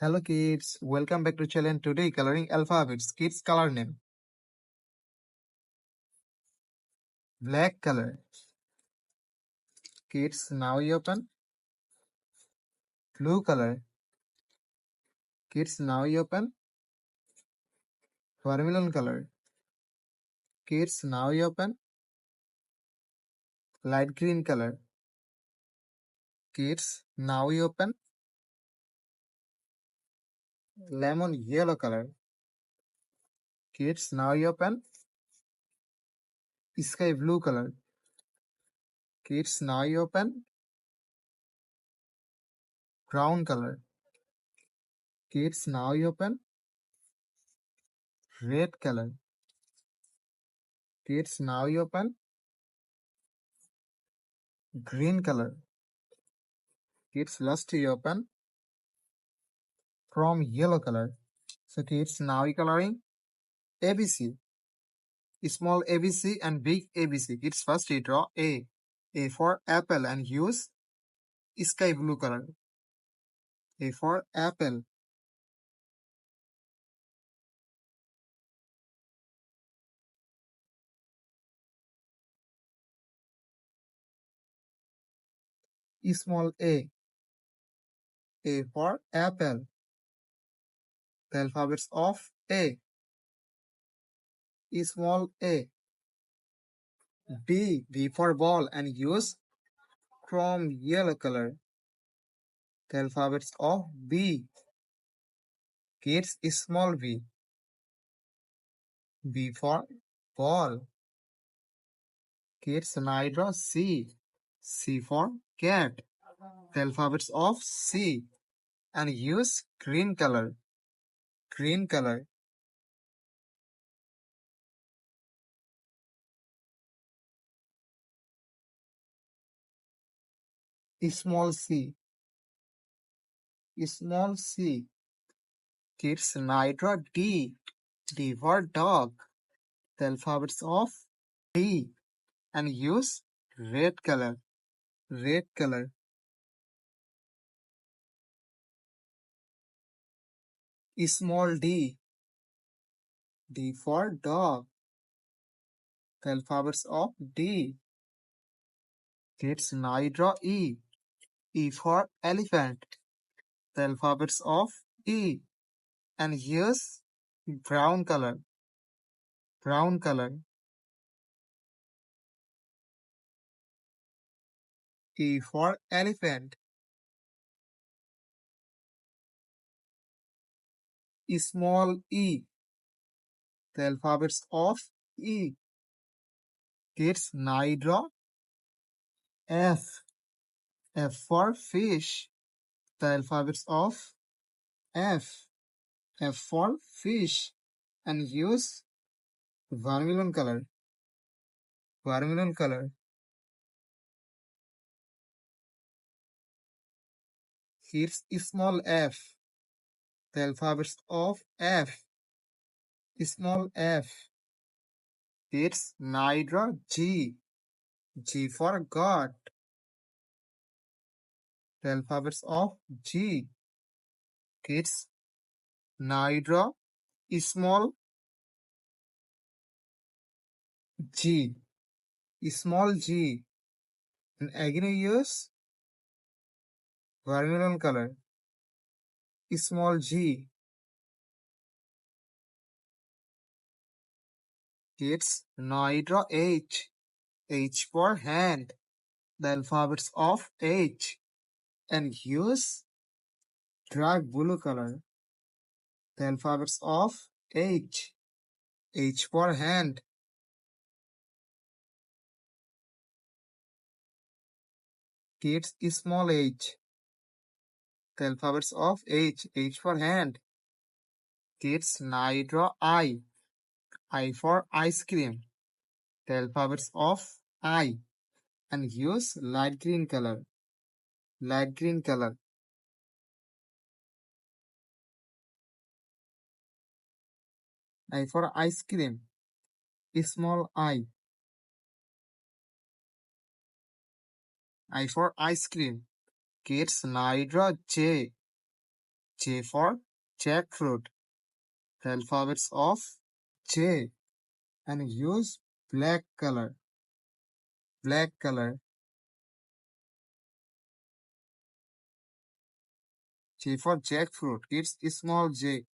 Hello kids, welcome back to channel. Today coloring alphabets. Kids color name. Black color. Kids now you open. Blue color. Kids now you open. Watermelon color. Kids now you open. Light green color. Kids now you open. Lemon yellow color. Kids now you open. Sky blue color. Kids now you open. Brown color. Kids now you open. Red color. Kids now you open. Green color. Kids last you open. From yellow color. So kids now you coloring ABC. Small ABC and big ABC. Kids first you draw A. A for apple and use sky blue color. A for apple. Small A. A for apple. The alphabets of A. Small A. B. B for ball and use chrome yellow color. The alphabets of B. Kids small B. B for ball. Kids now draw C. C for cat. The alphabets of C and use green color. Green color. Small c. Small c. Kids now draw D. D for dog. The alphabets of D and use red color. Red color. Small d. D for dog. The alphabets of D. Kids now draw E. E for elephant. The alphabets of E and use brown color. Brown color. E for elephant. Small e. The alphabets of E. Kids now draw F. F for fish. The alphabets of F. F for fish. And use watermelon color. Watermelon color. Here's small f. The alphabets of F. Small f. Kids now draw G. G for God. The alphabets of G. Kids now draw small g. Small g. And again we use watermelon color. Small g. Kids now draw H. H for hand. The alphabets of H. And use dark blue color. The alphabets of H. H for hand. Kids small h. The alphabets of H. H for hand. Kids now draw I. I for ice cream. The alphabets of I. And use light green color. Light green color. I for ice cream. Small I. I for ice cream. Kids now draw J. J for jackfruit. The alphabets of J, and use black color. Black color. J for jackfruit. It's small j.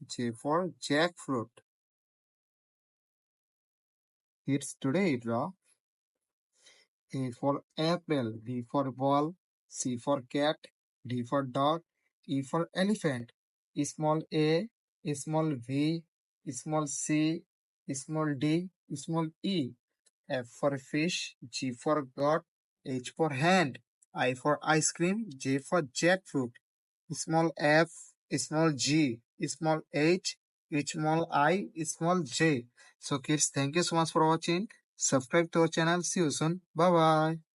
J for jackfruit. It's today draw. A for apple. B for ball. C for cat. D for dog. E for elephant. Small a. Small v. Small c. Small d. Small e. F for fish, G for goat, H for hand, I for ice cream, J for jackfruit. Small f, small g, small h, small I, small j. So kids, thank you so much for watching. Subscribe to our channel. See you soon. Bye bye.